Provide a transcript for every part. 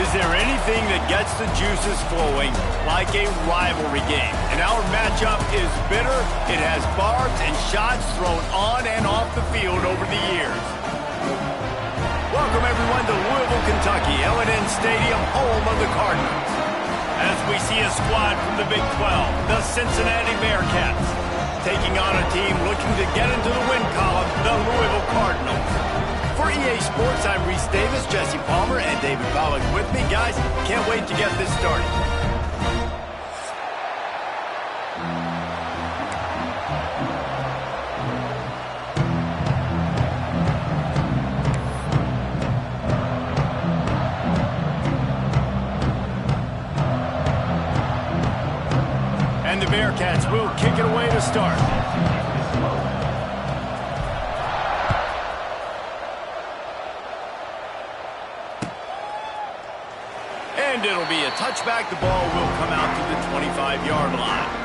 Is there anything that gets the juices flowing like a rivalry game? And our matchup is bitter. It has barbs and shots thrown on and off the field over the years. Welcome, everyone, to Louisville, Kentucky, L&N Stadium, home of the Cardinals. As we see a squad from the Big 12, the Cincinnati Bearcats, taking on a team looking to get into the win column, the Louisville Cardinals. For EA Sports, I'm Reese Davis, Jesse Palmer, and David Pollack with me. Guys, can't wait to get this started. And the Bearcats will kick it away to start. And it'll be a touchback. The ball will come out to the 25-yard line.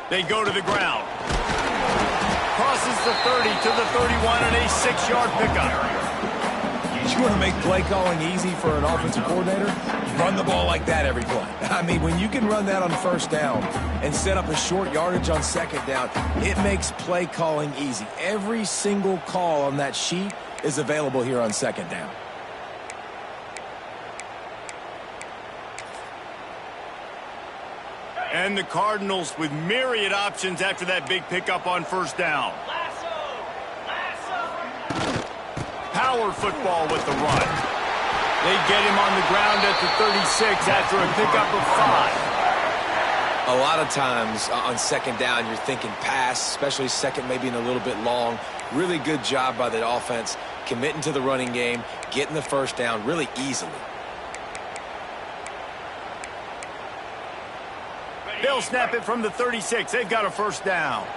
They go to the ground. Crosses the 30 to the 31 and a 6-yard pickup. You want to make play calling easy for an offensive coordinator? Run the ball like that every play. I mean, when you can run that on first down and set up a short yardage on second down, it makes play calling easy. Every single call on that sheet is available here on second down. And the Cardinals with myriad options after that big pickup on first down. Power football with the run. They get him on the ground at the 36 after a pickup of 5. A lot of times on second down, you're thinking pass, especially second maybe in a little bit long. Really good job by the offense, committing to the running game, getting the first down really easily. They'll snap it from the 36. They've got a first down.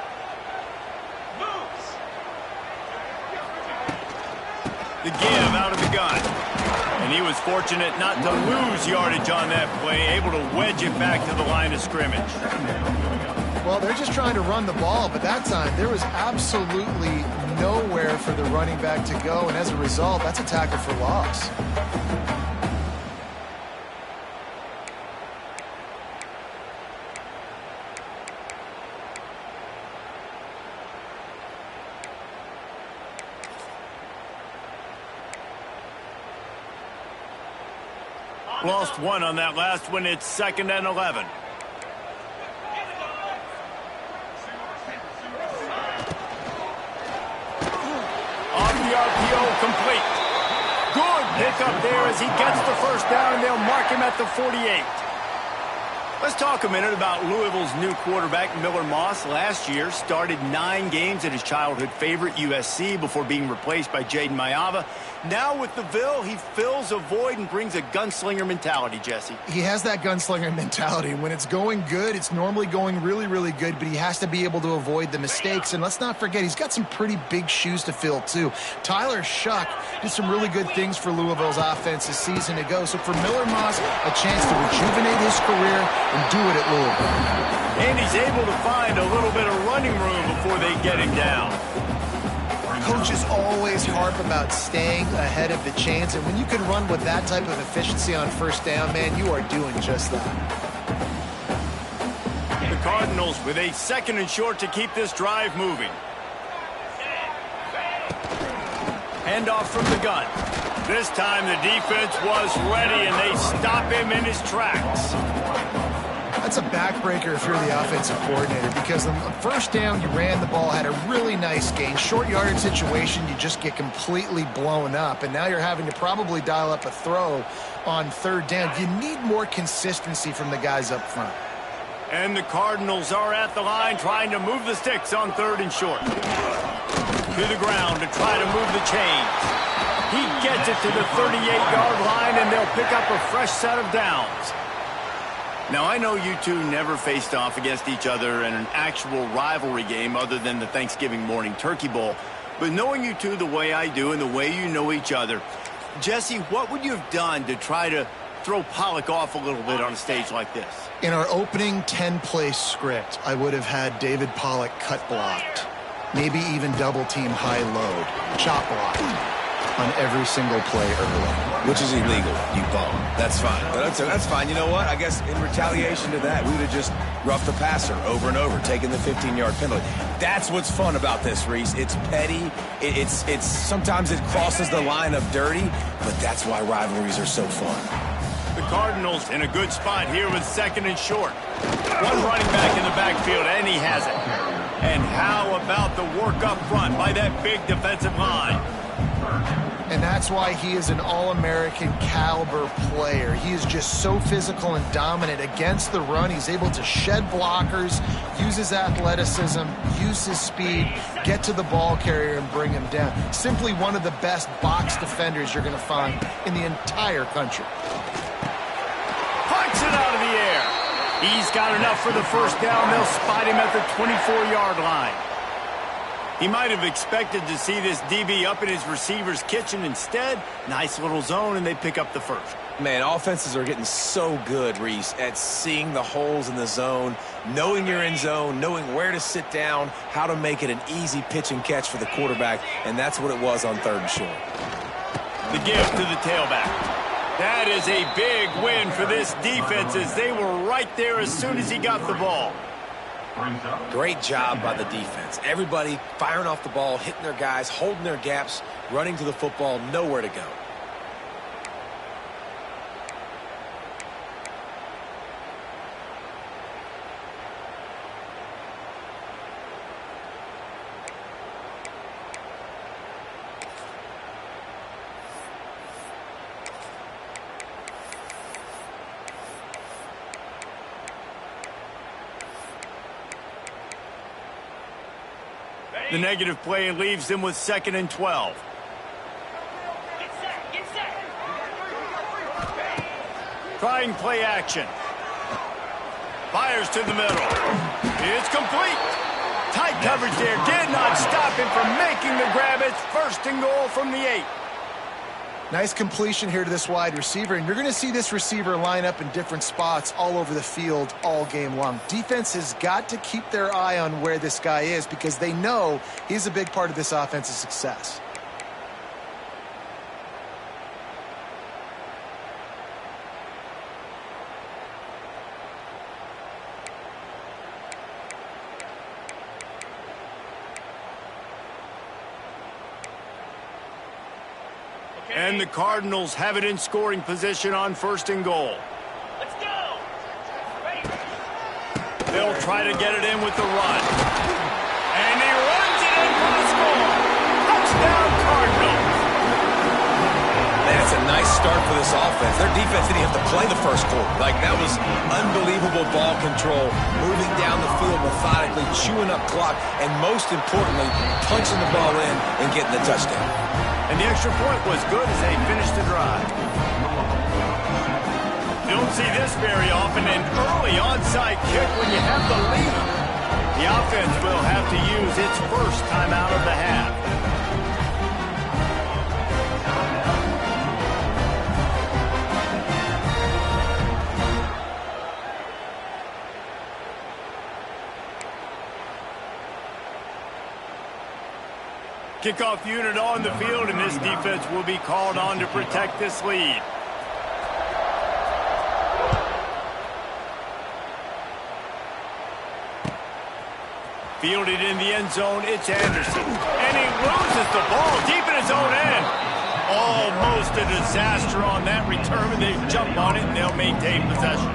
The give out of the gun. And he was fortunate not to lose yardage on that play, able to wedge it back to the line of scrimmage. Well, they're just trying to run the ball, but that time there was absolutely nowhere for the running back to go, and as a result, that's a tackle for loss. Lost one on that last one. It's 2nd and 11. On the RPO, complete. Good pickup there as he gets the first down, and they'll mark him at the 48. Let's talk a minute about Louisville's new quarterback, Miller Moss. Last year, started 9 games at his childhood favorite, USC, before being replaced by Jaden Mayava. Now with the Ville, he fills a void and brings a gunslinger mentality, Jesse. He has that gunslinger mentality. When it's going good, it's normally going really, really good, but he has to be able to avoid the mistakes. And let's not forget, he's got some pretty big shoes to fill, too. Tyler Shuck did some really good things for Louisville's offense this season ago. So for Miller Moss, a chance to rejuvenate his career and do it at Louisville. And he's able to find a little bit of running room before they get him down. Coaches always harp about staying ahead of the chains, and when you can run with that type of efficiency on first down, man, you are doing just that. The Cardinals with a 2nd and short to keep this drive moving. Handoff from the gun. This time the defense was ready, and they stop him in his tracks. That's a backbreaker if you're the offensive coordinator, because on first down, you ran the ball, had a really nice gain. Short yardage situation, you just get completely blown up, and now you're having to probably dial up a throw on 3rd down. You need more consistency from the guys up front. And the Cardinals are at the line trying to move the sticks on 3rd and short. To the ground to try to move the chains. He gets it to the 38-yard line, and they'll pick up a fresh set of downs. Now, I know you two never faced off against each other in an actual rivalry game other than the Thanksgiving morning Turkey Bowl. But knowing you two the way I do and the way you know each other, Jesse, what would you have done to try to throw Pollock off a little bit on a stage like this? In our opening 10-play script, I would have had David Pollock cut blocked, maybe even double-team high load, chop blocked on every single play early. Which is illegal, you bum. That's fine. But that's fine. You know what? I guess in retaliation to that, we would have just roughed the passer over and over, taking the 15-yard penalty. That's what's fun about this, Reese. It's petty. It's sometimes it crosses the line of dirty, but that's why rivalries are so fun. The Cardinals in a good spot here with 2nd and short. One running back in the backfield, and he has it. And how about the work up front by that big defensive line? And that's why he is an All-American caliber player. He is just so physical and dominant against the run. He's able to shed blockers, use his athleticism, use his speed, get to the ball carrier and bring him down. Simply one of the best box defenders you're going to find in the entire country. Punts it out of the air. He's got enough for the first down. They'll spot him at the 24-yard line. He might have expected to see this DB up in his receiver's kitchen. Instead, nice little zone, and they pick up the first. Man, offenses are getting so good, Reese, at seeing the holes in the zone, knowing you're in zone, knowing where to sit down, how to make it an easy pitch and catch for the quarterback, and that's what it was on 3rd and short. The give to the tailback. That is a big win for this defense as they were right there as soon as he got the ball. Great job by the defense. Everybody firing off the ball, hitting their guys, holding their gaps, running to the football, nowhere to go. The negative play leaves them with 2nd and 12. Trying play action. Fires to the middle. It's complete. Tight coverage there. Did not stop him from making the grab. It's 1st and goal from the 8. Nice completion here to this wide receiver, and you're going to see this receiver line up in different spots all over the field all game long. Defense has got to keep their eye on where this guy is because they know he's a big part of this offense's success. And the Cardinals have it in scoring position on 1st and goal. Let's go! They'll try to get it in with the run. And he runs it in for the score. Touchdown, Cardinals. That's a nice start for this offense. Their defense didn't have to play the first quarter. Like, that was unbelievable ball control, moving down the field methodically, chewing up clock, and most importantly, punching the ball in and getting the touchdown. And the extra point was good as they finished the drive. You don't see this very often, an early onside kick when you have the lead. The offense will have to use its first timeout of the half. Kickoff unit on the field, and this defense will be called on to protect this lead. Fielded in the end zone, it's Anderson. And he loses the ball deep in his own end. Almost a disaster on that return, and they jump on it, and they'll maintain possession.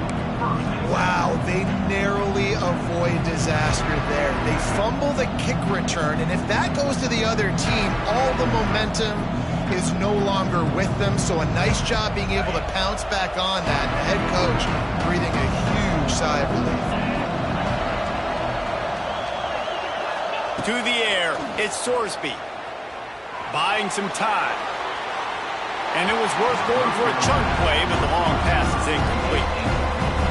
Wow, they narrowly avoid disaster there. They fumble the kick return, and if that goes to the other team, all the momentum is no longer with them. So a nice job being able to pounce back on that. The head coach breathing a huge sigh of relief. To the air, it's Sorsby. Buying some time. And it was worth going for a chunk play, but the long pass is incomplete.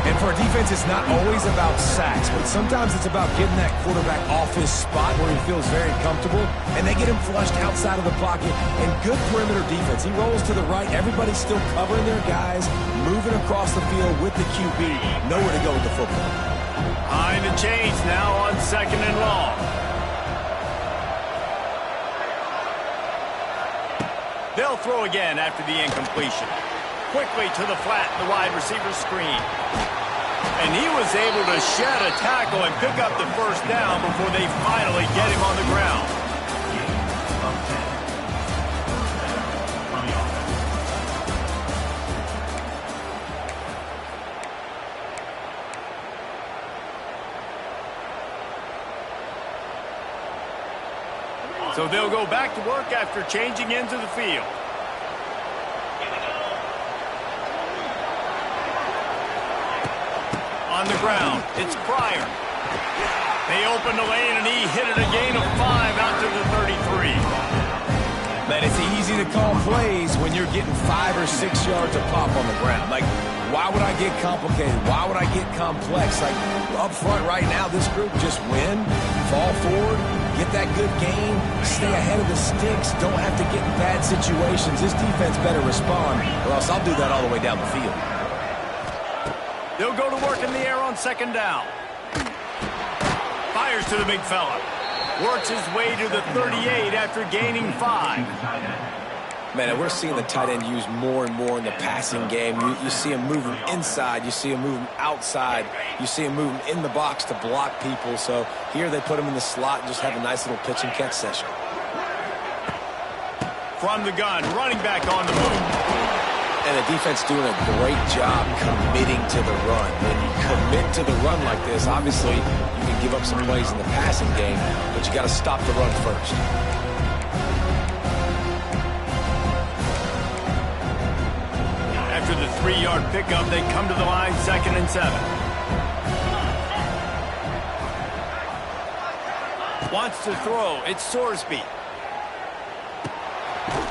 And for a defense, it's not always about sacks, but sometimes it's about getting that quarterback off his spot where he feels very comfortable, and they get him flushed outside of the pocket. And good perimeter defense. He rolls to the right. Everybody's still covering their guys, moving across the field with the QB. Nowhere to go with the football. Behind the chains now on 2nd and long. They'll throw again after the incompletion. Quickly to the flat, the wide receiver screen. And he was able to shed a tackle and pick up the first down before they finally get him on the ground. So they'll go back to work after changing into the field. On the ground, it's Pryor. They open the lane, and he hit it a gain of 5 out to the 33. Man, it's easy to call plays when you're getting 5 or 6 yards of pop on the ground. Like, why would I get complicated? Why would I get complex? Like, up front right now, this group just win, fall forward, get that good gain, stay ahead of the sticks, don't have to get in bad situations. This defense better respond, or else I'll do that all the way down the field. They'll go to work in the air on 2nd down. Fires to the big fella. Works his way to the 38 after gaining 5. Man, we're seeing the tight end used more and more in the passing game. You see him moving inside. You see him moving outside. You see him moving in the box to block people. So here they put him in the slot and just have a nice little pitch and catch session. From the gun, running back on the move. And the defense doing a great job committing to the run. When you commit to the run like this, obviously you can give up some plays in the passing game, but you got to stop the run first. After the 3-yard pickup, they come to the line 2nd and 7. Wants to throw. It's Sorsby.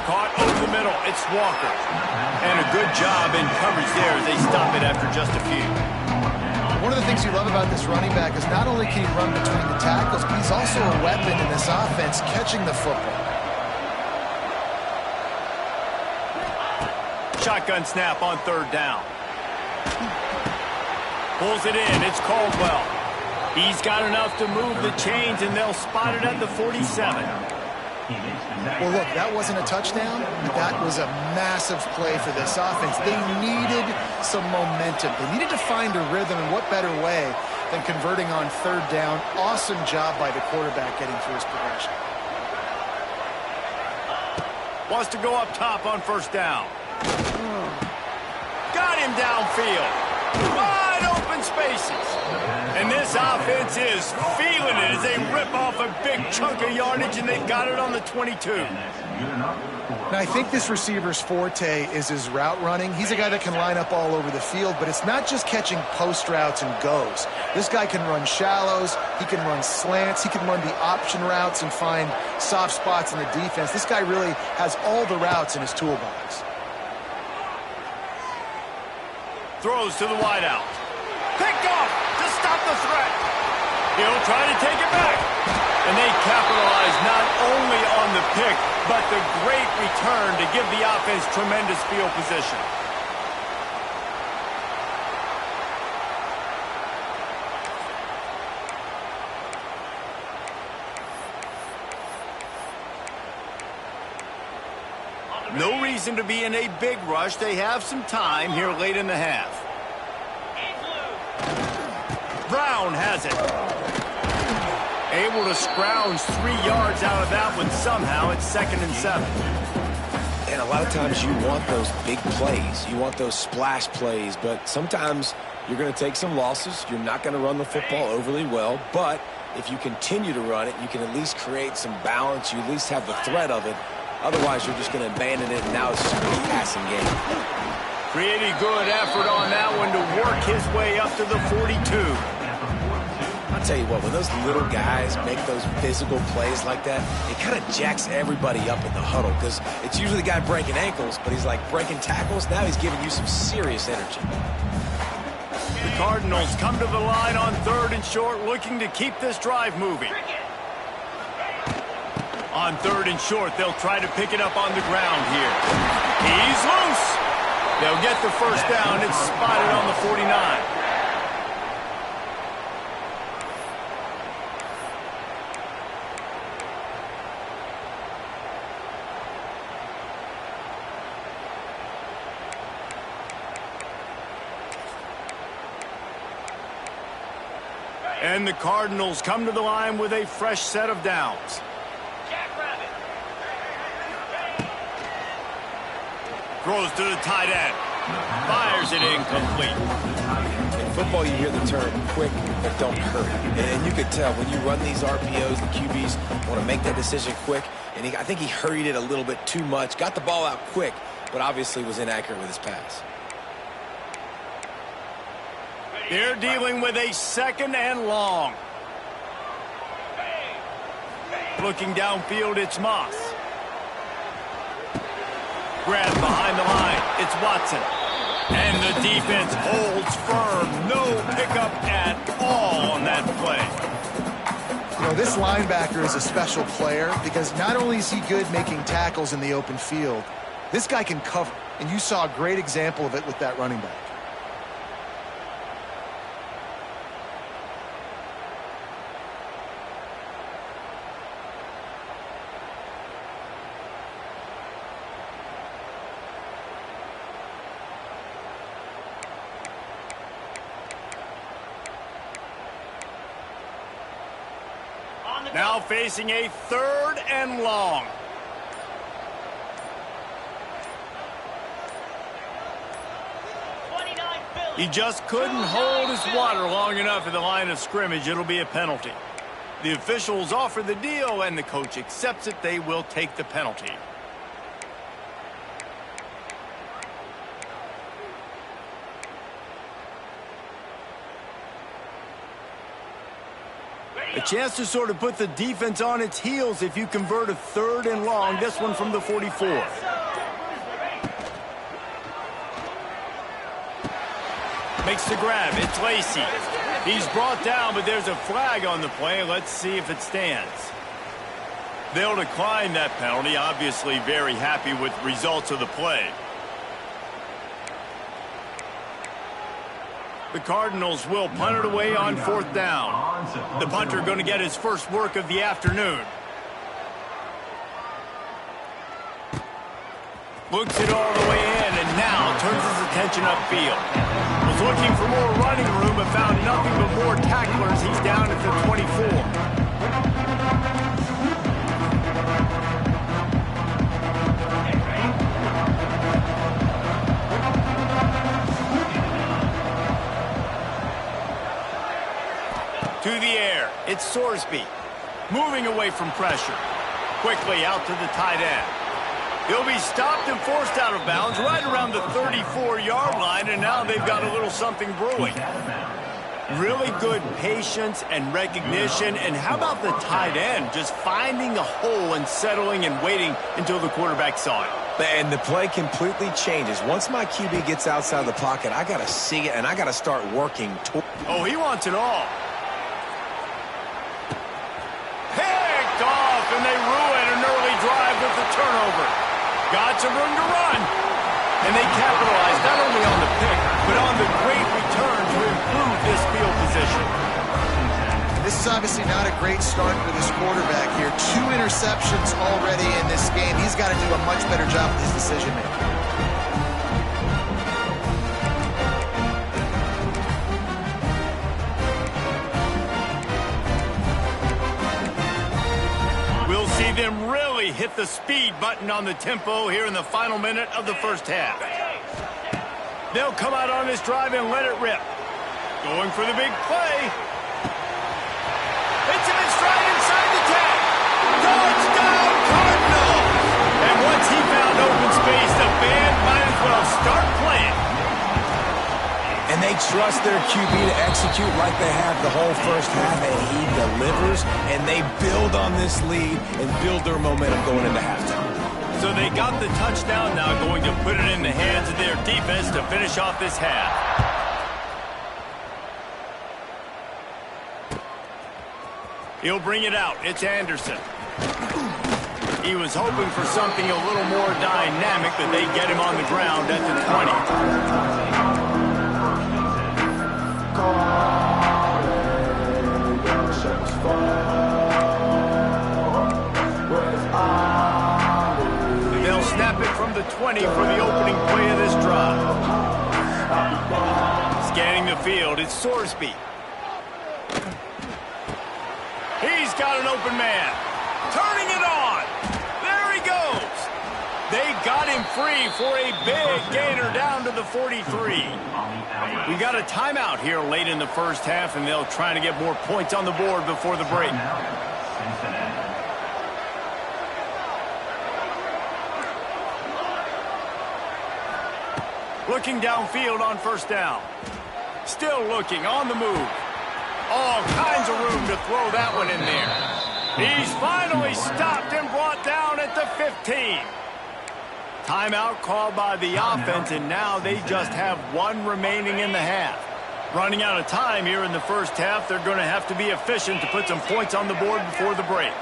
Caught over the middle. It's Walker. And a good job in coverage there as they stop it after just a few. One of the things you love about this running back is not only can he run between the tackles, but he's also a weapon in this offense catching the football. Shotgun snap on 3rd down. Pulls it in. It's Caldwell. He's got enough to move the chains, and they'll spot it at the 47. Well, look, that wasn't a touchdown. That was a massive play for this offense. They needed some momentum. They needed to find a rhythm, and what better way than converting on 3rd down. Awesome job by the quarterback getting through his progression. Wants to go up top on 1st down. Got him downfield. Wide open spaces. And this offense is feeling it as they rip off a big chunk of yardage, and they've got it on the 22. Now, I think this receiver's forte is his route running. He's a guy that can line up all over the field, but it's not just catching post routes and goes. This guy can run shallows. He can run slants. He can run the option routes and find soft spots in the defense. This guy really has all the routes in his toolbox. Throws to the wideout. Picked off to stop the threat. He'll try to take it back. And they capitalize not only on the pick, but the great return to give the offense tremendous field position. No reason to be in a big rush. They have some time here late in the half. Brown has it. Able to scrounge 3 yards out of that one somehow. It's 2nd and 7. And a lot of times you want those big plays. You want those splash plays. But sometimes you're going to take some losses. You're not going to run the football overly well. But if you continue to run it, you can at least create some balance. You at least have the threat of it. Otherwise, you're just going to abandon it, and now it's just a passing game. Pretty good effort on that one to work his way up to the 42. I'll tell you what, when those little guys make those physical plays like that, it kind of jacks everybody up in the huddle because it's usually the guy breaking ankles, but he's like breaking tackles. Now he's giving you some serious energy. The Cardinals come to the line on 3rd and short, looking to keep this drive moving. On 3rd and short, they'll try to pick it up on the ground here. He's loose. They'll get the first down. It's spotted on the 49. And the Cardinals come to the line with a fresh set of downs. Throws to the tight end. Fires it incomplete. In football, you hear the term quick but don't hurry. And you could tell when you run these RPOs, the QBs want to make that decision quick. And I think he hurried it a little bit too much. Got the ball out quick, but obviously was inaccurate with his pass. They're dealing with a 2nd and long. Looking downfield, it's Moss. Grab behind the line. It's Watson. And the defense holds firm. No pickup at all on that play. You know, this linebacker is a special player because not only is he good making tackles in the open field, this guy can cover. And you saw a great example of it with that running back. Now facing a 3rd and long. He just couldn't hold his water long enough at the line of scrimmage. It'll be a penalty. The officials offer the deal, and the coach accepts it. They will take the penalty. A chance to sort of put the defense on its heels if you convert a 3rd and long. This one from the 44. Makes the grab. It's Lacy. He's brought down, but there's a flag on the play. Let's see if it stands. They'll decline that penalty. Obviously very happy with results of the play. The Cardinals will punt it away on 4th down. The punter going to get his first work of the afternoon. Looks it all the way in, and now turns his attention upfield. Was looking for more running room, but found nothing but more tacklers. He's down at the 24. To the air, it's Sorsby. Moving away from pressure. Quickly out to the tight end. He'll be stopped and forced out of bounds right around the 34-yard line, and now they've got a little something brewing. Really good patience and recognition, and how about the tight end just finding a hole and settling and waiting until the quarterback saw it. And the play completely changes. Once my QB gets outside the pocket, I got to see it, and I got to start working. Oh, he wants it all. Picked off, and they ruin an early drive with the turnover. Got some room to run. And they capitalized not only on the pick, but on the great return to improve this field position. This is obviously not a great start for this quarterback here. 2 interceptions already in this game. He's got to do a much better job with his decision-making. We'll see them really hit the speed button on the tempo here in the final minute of the first half. They'll come out on this drive and let it rip. Going for the big play. Hits him in stride inside the 10. Touchdown, Cardinals! And once he found open space, the band might as well start playing. And they trust their QB to execute like they have the whole first half, and he delivers, and they build on this lead and build their momentum going into halftime. So they got the touchdown, now going to put it in the hands of their defense to finish off this half. He'll bring it out. It's Anderson. He was hoping for something a little more dynamic, but they get him on the ground at the 20. They'll snap it from the 20 for the opening play of this drive. Scanning the field, it's Sorsby. He's got an open man. Turning it on. There he goes. They got him free for a big gainer down to the 43. We got a timeout here late in the first half, and they'll try to get more points on the board before the break. Looking downfield on first down. Still looking on the move. All kinds of room to throw that one in there. He's finally stopped and brought down at the 15. Timeout called by the offense, and now they just have one remaining in the half. Running out of time here in the first half, they're going to have to be efficient to put some points on the board before the break.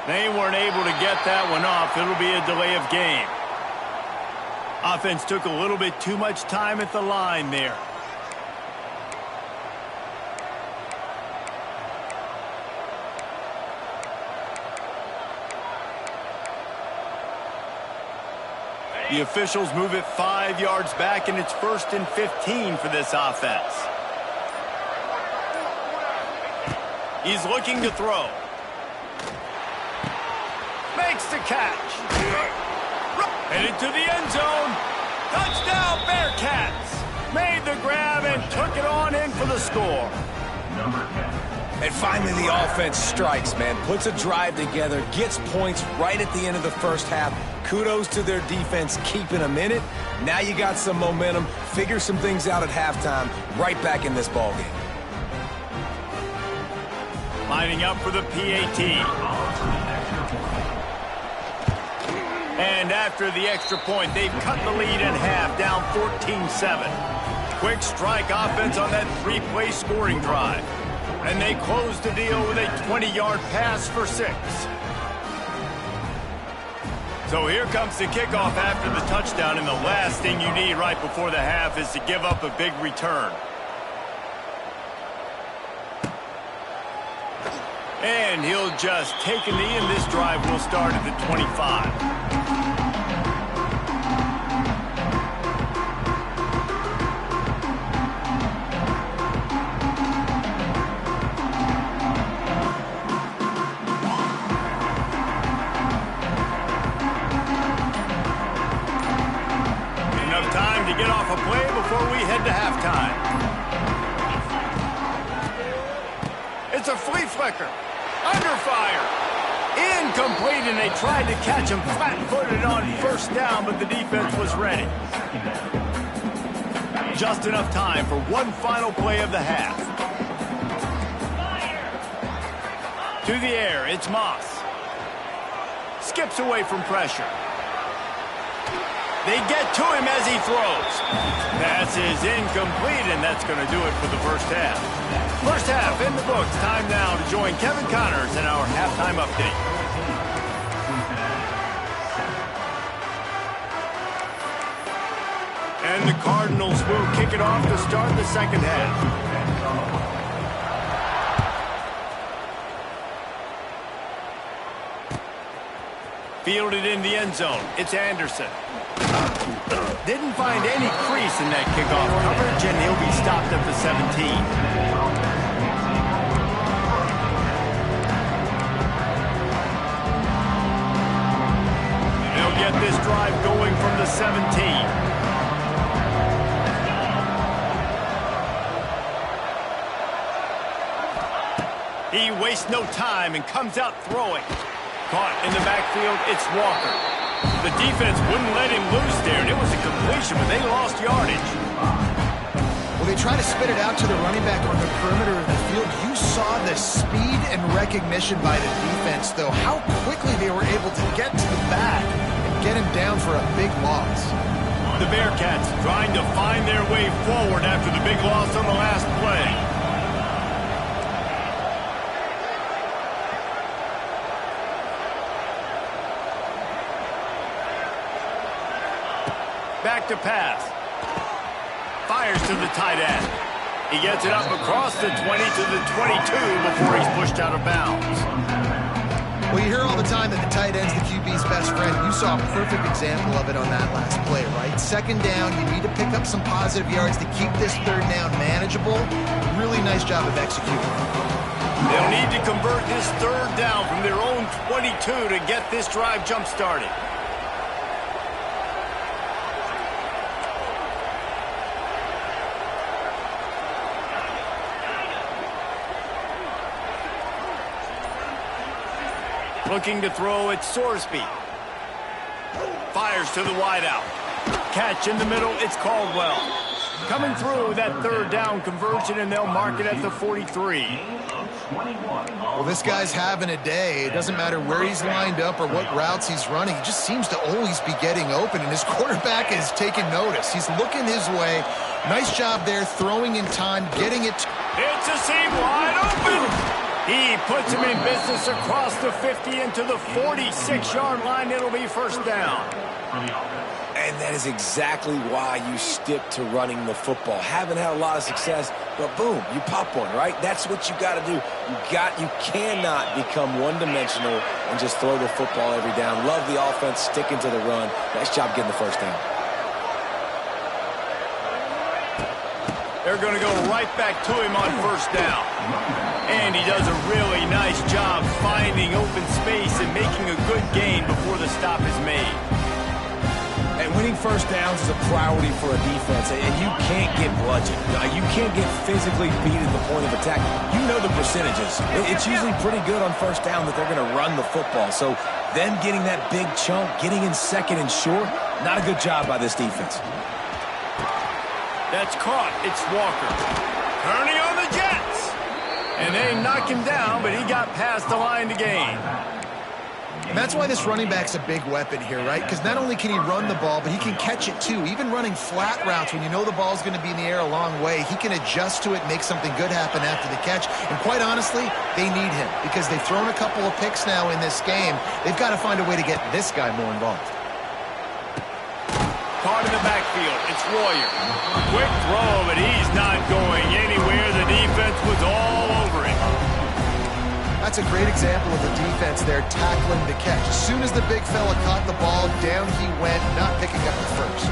They weren't able to get that one off. It'll be a delay of game. Offense took a little bit too much time at the line there. The officials move it 5 yards back, and it's 1st and 15 for this offense. He's looking to throw. Makes the catch. Headed to the end zone. Touchdown, Bearcats. Made the grab and took it on in for the score. And finally the offense strikes, man. Puts a drive together, gets points right at the end of the first half. Kudos to their defense keeping them in it. Now you got some momentum. Figure some things out at halftime. Right back in this ballgame. Lining up for the PAT. And after the extra point, they've cut the lead in half, down 14-7. Quick strike offense on that 3-play scoring drive. And they close the deal with a 20-yard pass for 6. So here comes the kickoff after the touchdown, and the last thing you need right before the half is to give up a big return. And he'll just take a knee, and this drive will start at the 25. Enough time to get off a play before we head to halftime. It's a flea flicker. Under fire. Incomplete, and they tried to catch him flat-footed on first down, but the defense was ready. Just enough time for one final play of the half. To the air, it's Moss. Skips away from pressure. They get to him as he throws. Pass is incomplete, and that's going to do it for the first half. First half in the books. Time now to join Kevin Connors in our halftime update. And the Cardinals will kick it off to start the second half. Fielded in the end zone. It's Anderson. Didn't find any crease in that kickoff coverage, and he'll be stopped at the 17. They'll get this drive going from the 17. He wastes no time and comes out throwing. Caught in the backfield, it's Walker. The defense wouldn't let him loose there, and it was a completion, but they lost yardage. Well, they try to spit it out to the running back on the perimeter of the field. field. You saw the speed and recognition by the defense, though, how quickly they were able to get to the back and get him down for a big loss. The Bearcats trying to find their way forward after the big loss on the last play. Back to pass. Fires to the tight end. He gets it up across the 20 to the 22 before he's pushed out of bounds. Well, you hear all the time that the tight end's the QB's best friend. You saw a perfect example of it on that last play, right? Second down, you need to pick up some positive yards to keep this third down manageable. Really nice job of executing. They'll need to convert this third down from their own 22 to get this drive jump-started. Looking to throw, it's Sorsby. Fires to the wideout. Catch in the middle, it's Caldwell. Coming through that third down conversion, and they'll mark it at the 43. Well, this guy's having a day. It doesn't matter where he's lined up or what routes he's running. He just seems to always be getting open, and his quarterback is taking notice. He's looking his way. Nice job there, throwing in time, getting it. It's a seam wide open. He puts him in business across the 50 into the 46-yard line. It'll be first down. And that is exactly why you stick to running the football. Haven't had a lot of success, but boom, you pop one, right? That's what you got to do. You cannot become one-dimensional and just throw the football every down. Love the offense, sticking to the run. Nice job getting the first down. They're going to go right back to him on first down. And he does a really nice job finding open space and making a good gain before the stop is made. And winning first downs is a priority for a defense, and you can't get bludgeoned. You can't get physically beat at the point of attack. You know the percentages. It's usually pretty good on first down that they're going to run the football. So them getting that big chunk, getting in second and short, not a good job by this defense. That's caught. It's Walker. Turning on the Jets. And they knock him down, but he got past the line to gain. And that's why this running back's a big weapon here, right? Because not only can he run the ball, but he can catch it too. Even running flat routes when you know the ball's going to be in the air a long way, he can adjust to it, make something good happen after the catch. And quite honestly, they need him because they've thrown a couple of picks now in this game. They've got to find a way to get this guy more involved. Caught in the backfield. It's Royer. Quick throw, but he's not going anywhere. The defense was all over him. That's a great example of the defense there tackling the catch. As soon as the big fella caught the ball, down he went, not picking up the first.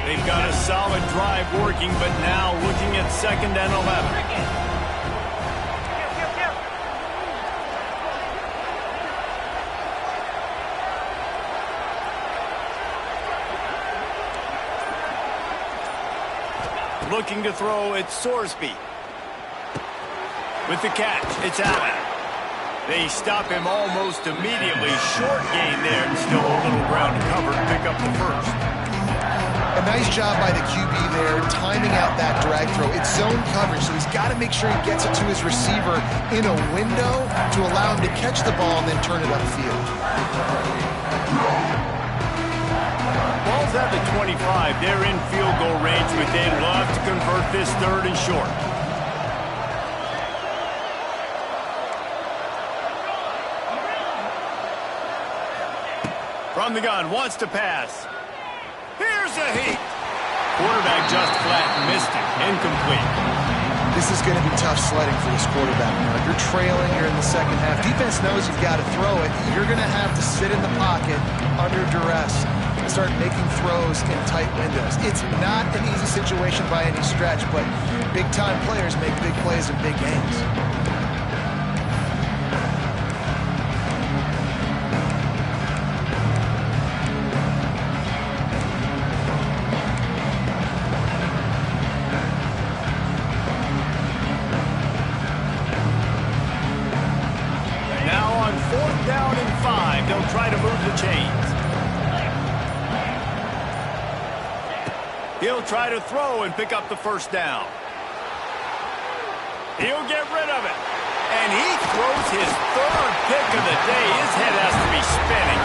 They've got a solid drive working, but now looking at 2nd and 11. Looking to throw, it's Sorsby. With the catch, it's Allen. They stop him almost immediately. Short gain there, and still a little ground to cover to pick up the first. A nice job by the QB there, timing out that drag throw. It's zone coverage, so he's got to make sure he gets it to his receiver in a window to allow him to catch the ball and then turn it upfield. Ball's at the 25. They're in field goal range, but they'd love to convert this 3rd and short. From the gun, wants to pass. Here's a heat. Quarterback just flat missed it. Incomplete. This is going to be tough sledding for this quarterback. If you're trailing, you're in the second half. Defense knows you've got to throw it. You're going to have to sit in the pocket under duress and start making throws in tight windows. It's not an easy situation by any stretch, but big-time players make big plays in big games. Now on 4th down and 5, they'll try to move the chains. He'll try to throw and pick up the first down. He'll get rid of it. And he throws his third pick of the day. His head has to be spinning.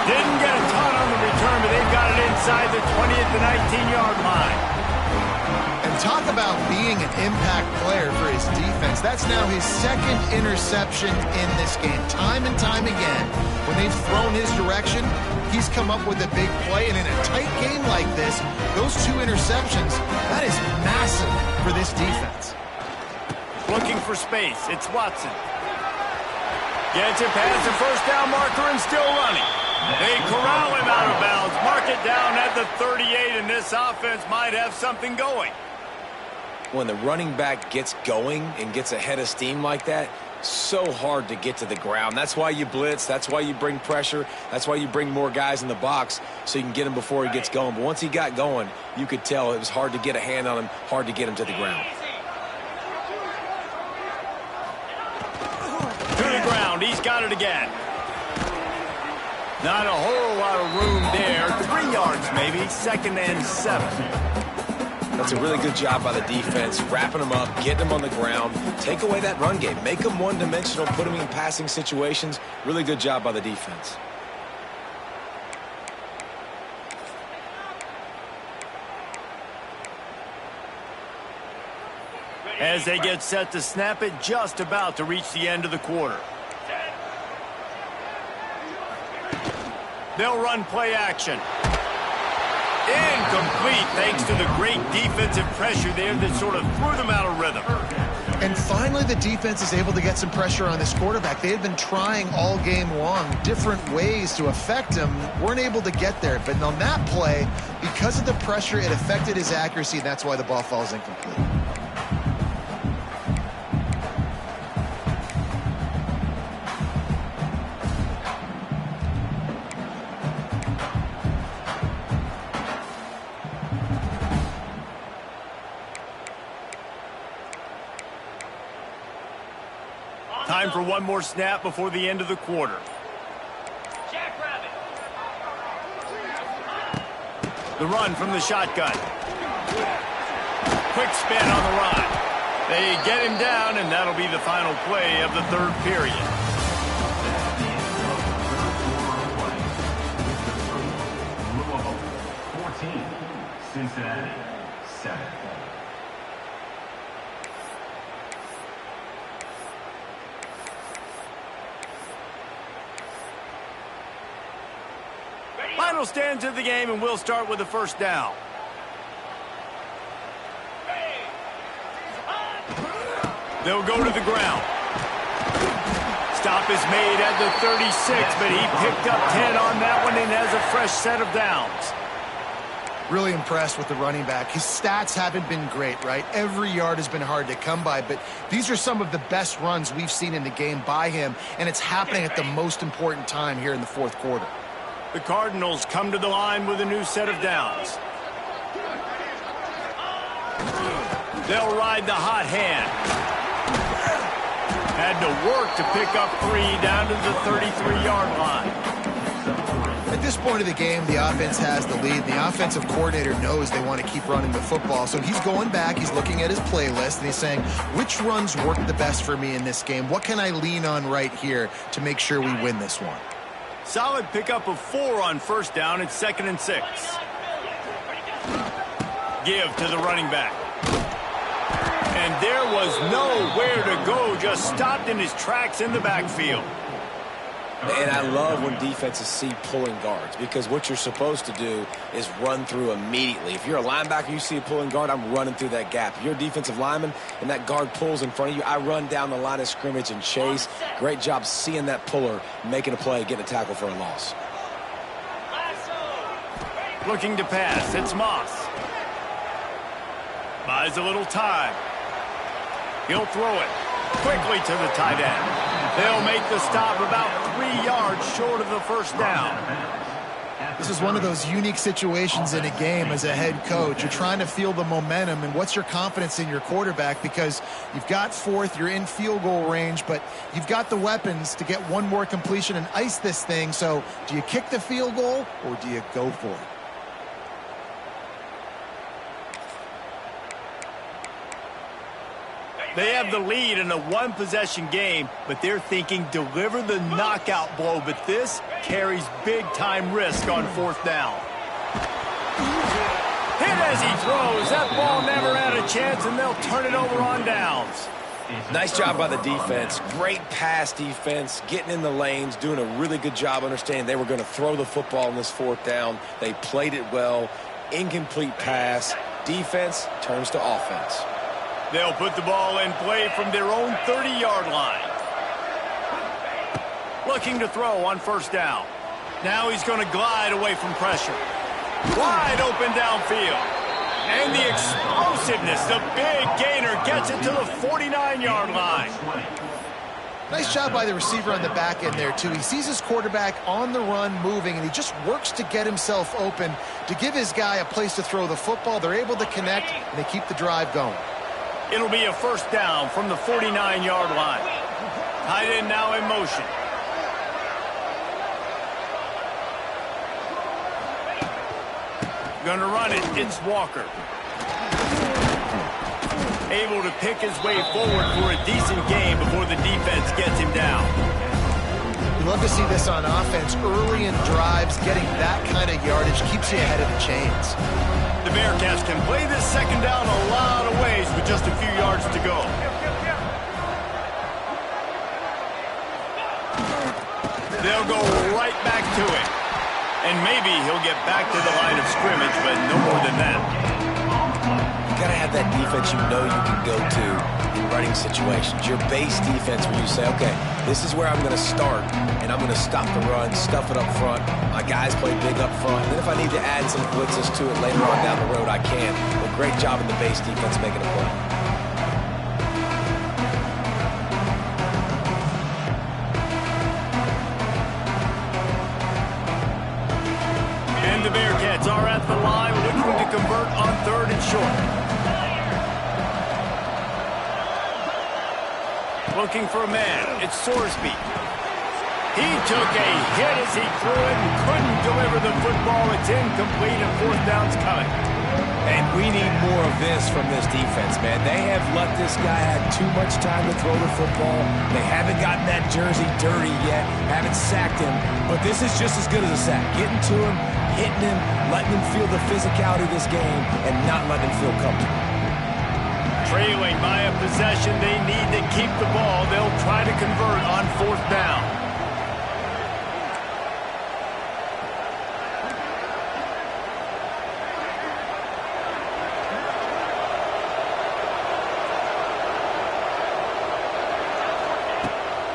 Didn't get a ton on the return, but they've got it inside the 20 at the 19-yard line. And talk about being an impact player for his defense. That's now his second interception in this game. Time and time again, when they've thrown his direction, he's come up with a big play. And in a tight game like this, those 2 interceptions, that is massive for this defense. Looking for space. It's Watson. Gets it past the first down marker and still running. They corral him out of bounds. Mark it down at the 38, and this offense might have something going. When the running back gets going and gets ahead of steam like that, so hard to get to the ground. That's why you blitz. That's why you bring pressure. That's why you bring more guys in the box so you can get him before he gets going. But once he got going, you could tell it was hard to get a hand on him, hard to get him to the ground. To the ground. He's got it again. Not a whole lot of room there. 3 yards maybe. 2nd and 7. That's a really good job by the defense, wrapping them up, getting them on the ground. Take away that run game. Make them one-dimensional, put them in passing situations. Really good job by the defense. As they get set to snap it, just about to reach the end of the quarter. They'll run play action. Incomplete thanks to the great defensive pressure there that sort of threw them out of rhythm. And finally, the defense is able to get some pressure on this quarterback. They had been trying all game long different ways to affect him. Weren't able to get there. But on that play, because of the pressure, it affected his accuracy. And that's why the ball falls incomplete. Time for one more snap before the end of the quarter. The run from the shotgun. Quick spin on the run. They get him down, and that'll be the final play of the 3rd period. Louisville, 14. Cincinnati, 7. Final stanza of the game, and we'll start with the first down. They'll go to the ground. Stop is made at the 36, but he picked up 10 on that one and has a fresh set of downs. Really impressed with the running back. His stats haven't been great, right? Every yard has been hard to come by, but these are some of the best runs we've seen in the game by him, and it's happening at the most important time here in the 4th quarter. The Cardinals come to the line with a new set of downs. They'll ride the hot hand. Had to work to pick up 3 down to the 33-yard line. At this point of the game, the offense has the lead. The offensive coordinator knows they want to keep running the football. So he's going back, he's looking at his playlist, and he's saying, which runs work the best for me in this game? What can I lean on right here to make sure we win this one? Solid pickup of 4 on first down. It's 2nd and 6. Give to the running back. And there was nowhere to go, just stopped in his tracks in the backfield. And I love when defenses see pulling guards, because what you're supposed to do is run through immediately. If you're a linebacker, you see a pulling guard, I'm running through that gap. If you're a defensive lineman and that guard pulls in front of you, I run down the line of scrimmage and chase. Great job seeing that puller, making a play, getting a tackle for a loss. Looking to pass, it's Moss. Buys a little time. He'll throw it quickly to the tight end. They'll make the stop about 3 yards short of the first down. This is one of those unique situations in a game as a head coach. You're trying to feel the momentum, and what's your confidence in your quarterback, because you've got 4th, you're in field goal range, but you've got the weapons to get one more completion and ice this thing. So do you kick the field goal or do you go for it? They have the lead in a one-possession game, but they're thinking deliver the knockout blow. But this carries big-time risk on fourth down. Hit as he throws. That ball never had a chance, and they'll turn it over on downs. Nice job by the defense. Great pass defense, getting in the lanes, doing a really good job understanding they were going to throw the football on this fourth down. They played it well. Incomplete pass. Defense turns to offense. They'll put the ball in play from their own 30-yard line. Looking to throw on first down. Now he's going to glide away from pressure. Wide open downfield. And the explosiveness, the big gainer gets it to the 49-yard line. Nice job by the receiver on the back end there, too. He sees his quarterback on the run moving, and he just works to get himself open to give his guy a place to throw the football. They're able to connect, and they keep the drive going. It'll be a first down from the 49-yard line. Tight end now in motion. Gonna run it. It's Walker. Able to pick his way forward for a decent game before the defense gets him down. You love to see this on offense. Early in drives, getting that kind of yardage keeps you ahead of the chains. The Bearcats can play this second down a lot of ways with just a few yards to go. They'll go right back to it. And maybe he'll get back to the line of scrimmage, but no more than that. You got to have that defense you know you can go to in running situations. Your base defense where you say, okay, this is where I'm going to start, and I'm going to stop the run, stuff it up front. My guys play big up front. And then if I need to add some blitzes to it later on down the road, I can. But great job in the base defense making a play. The Bearcats are at the line looking to convert on third and short. Looking for a man. It's Sorsby. He took a hit as he threw it and couldn't deliver the football. It's incomplete and fourth down's coming. And we need more of this from this defense, man. They have let this guy have too much time to throw the football. They haven't gotten that jersey dirty yet, haven't sacked him. But this is just as good as a sack. Getting to him, hitting him, letting him feel the physicality of this game, and not letting him feel comfortable. Trailing by a possession, they need to keep the ball. They'll try to convert on fourth down.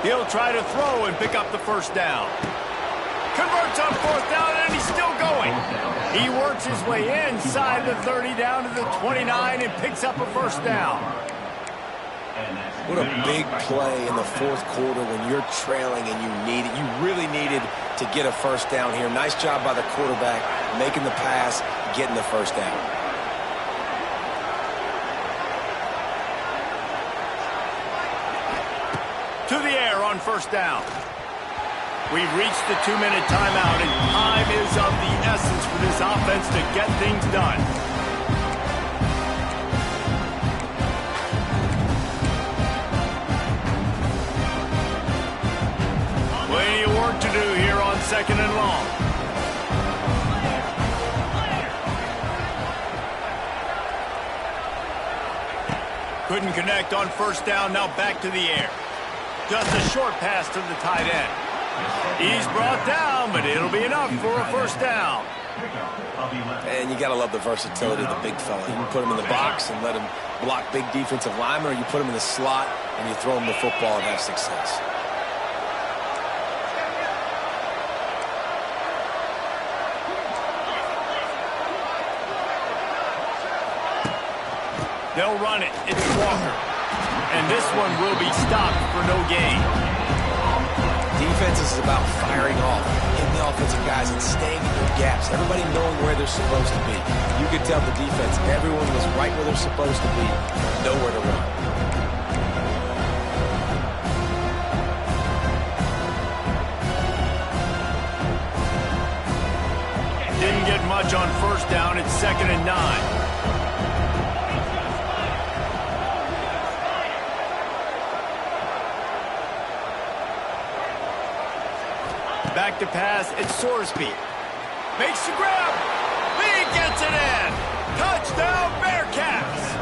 He'll try to throw and pick up the first down. Converts on fourth down, and he's still going. He works his way inside the 30 down to the 29 and picks up a first down. What a big play in the fourth quarter when you're trailing and you really needed to get a first down here. Nice job by the quarterback making the pass, getting the first down. To the air on first down. We've reached the 2-minute timeout, and time is of the essence for this offense to get things done. Plenty of work to do here on second and long. Couldn't connect on first down, now back to the air. Just a short pass to the tight end. He's brought down, but it'll be enough for a first down. And you got to love the versatility of the big fella. You can put him in the box and let him block big defensive linemen, or you put him in the slot and you throw him the football and have success. They'll run it. It's Walker. And this one will be stopped for no gain. Defense is about firing off, hitting the offensive guys and staying in their gaps. Everybody knowing where they're supposed to be. You could tell the defense, everyone was right where they're supposed to be, nowhere to run. Didn't get much on first down. It's 2nd and 9. Back to pass, it's Sorsby. Makes the grab. He gets it in. Touchdown, Bearcats.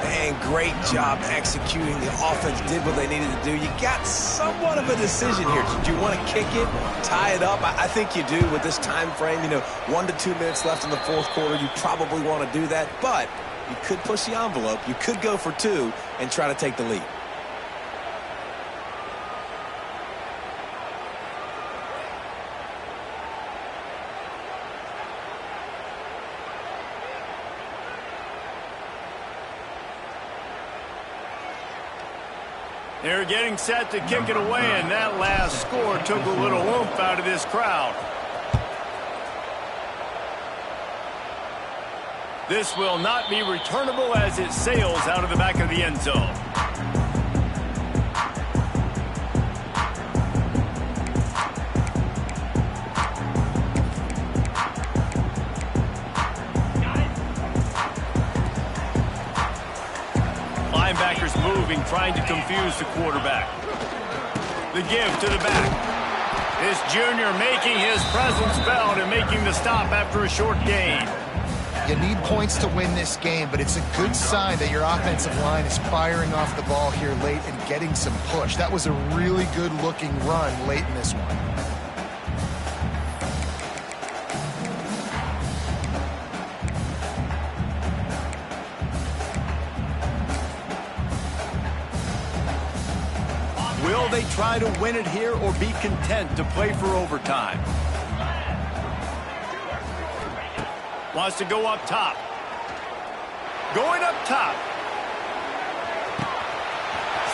And great job executing. The offense did what they needed to do. You got somewhat of a decision here. Do you want to kick it, tie it up? I think you do with this time frame. 1 to 2 minutes left in the fourth quarter. You probably want to do that, but you could push the envelope. You could go for 2 and try to take the lead. They're getting set to kick it away, and that last score took a little oomph out of this crowd. This will not be returnable as it sails out of the back of the end zone. Linebackers moving, trying to confuse the quarterback. The give to the back. This junior making his presence felt and making the stop after a short gain. You need points to win this game, but it's a good sign that your offensive line is firing off the ball here late and getting some push. That was a really good-looking run late in this one. Will they try to win it here or be content to play for overtime? Wants to go up top. Going up top.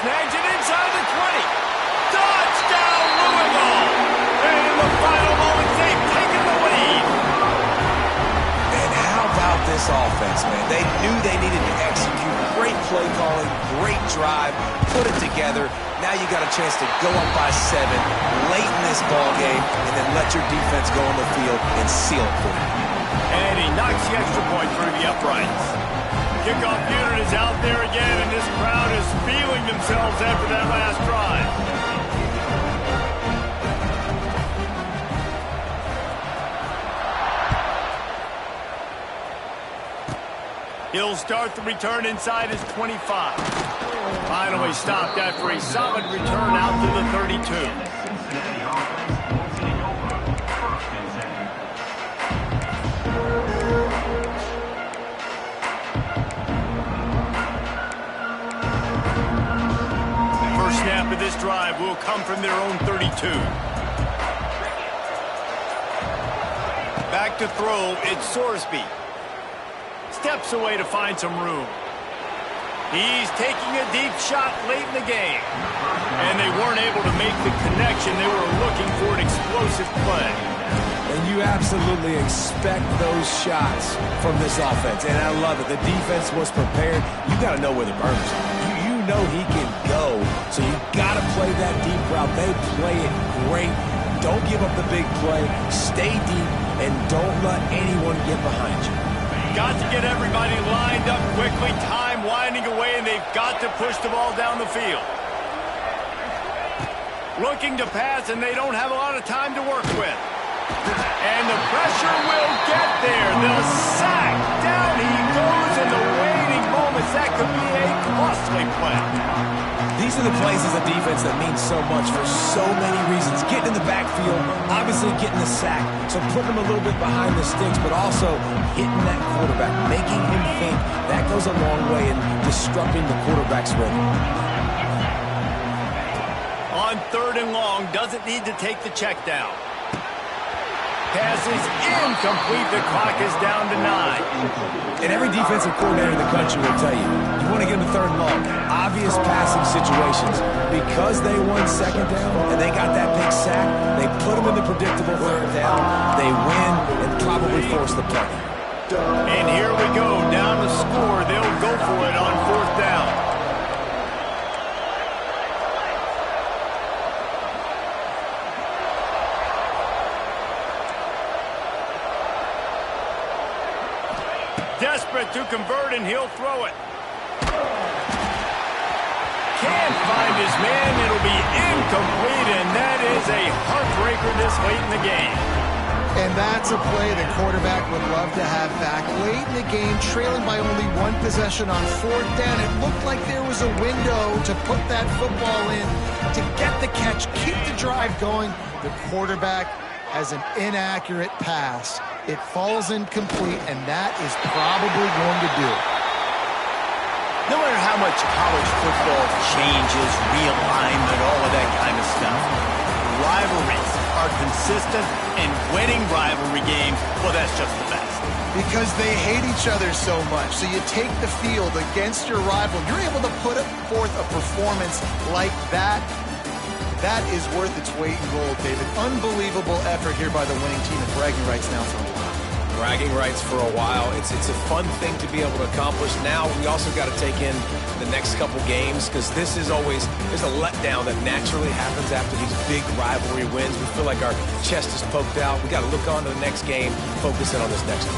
Snags it inside the 20. Touchdown, Louisville! And in the final moments, they've taken the lead. And how about this offense, man? They knew they needed to execute. Great play calling, great drive, put it together. Now you got a chance to go up by 7 late in this ball game and then let your defense go on the field and seal it for you. And he knocks the extra point through the uprights. Kickoff unit is out there again, and this crowd is feeling themselves after that last drive. He'll start the return inside his 25. Finally stopped after a solid return out to the 32. Cincinnati offense will take over 1st and 10. First snap of this drive will come from their own 32. Back to throw, it's Sorsby. Steps away to find some room. He's taking a deep shot late in the game. And they weren't able to make the connection. They were looking for an explosive play. And you absolutely expect those shots from this offense. And I love it. The defense was prepared. You got to know where the burners are. You know he can go. So you got to play that deep route. They play it great. Don't give up the big play. Stay deep and don't let anyone get behind you. Got to get everybody lined up quickly. Time winding away, and they've got to push the ball down the field. Looking to pass, and they don't have a lot of time to work with. And the pressure will get there. The sack. Down he goes in the waiting moments. That could be a costly play. These are the plays as a defense that mean so much for so many reasons. Getting in the backfield, obviously getting the sack, so putting him a little bit behind the sticks, but also hitting that quarterback, making him think. That goes a long way in disrupting the quarterback's rhythm. On 3rd and long, doesn't need to take the check down. Pass is incomplete. The clock is down to 9. And every defensive coordinator in the country will tell you, you want to get them to 3rd and long, obvious passing situations. Because they won 2nd down and they got that big sack, they put them in the predictable 3rd down. They win and probably force the play. And here we go, down the score. They'll go for it on 4th down. Desperate to convert, and he'll throw it. Can't find his man. It'll be incomplete, and that is a heartbreaker this late in the game. And that's a play the quarterback would love to have back. Late in the game, trailing by only one possession on fourth down, it looked like there was a window to put that football in, to get the catch, keep the drive going. The quarterback has an inaccurate pass. It falls incomplete, and that is probably going to do it. No matter how much college football changes, realignment, all of that kind of stuff, rivalries are consistent, and winning rivalry games, well, that's just the best. Because they hate each other so much. So you take the field against your rival. You're able to put forth a performance like that. That is worth its weight in gold, David. Unbelievable effort here by the winning team, and bragging rights now for a while. Bragging rights for a while. It's a fun thing to be able to accomplish. Now we also got to take in the next couple games, because this is always, there's a letdown that naturally happens after these big rivalry wins. We feel like our chest is poked out. We got to look on to the next game, focus in on this next one.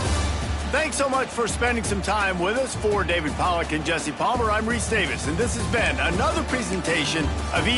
Thanks so much for spending some time with us. For David Pollack and Jesse Palmer, I'm Reese Davis, and this has been another presentation of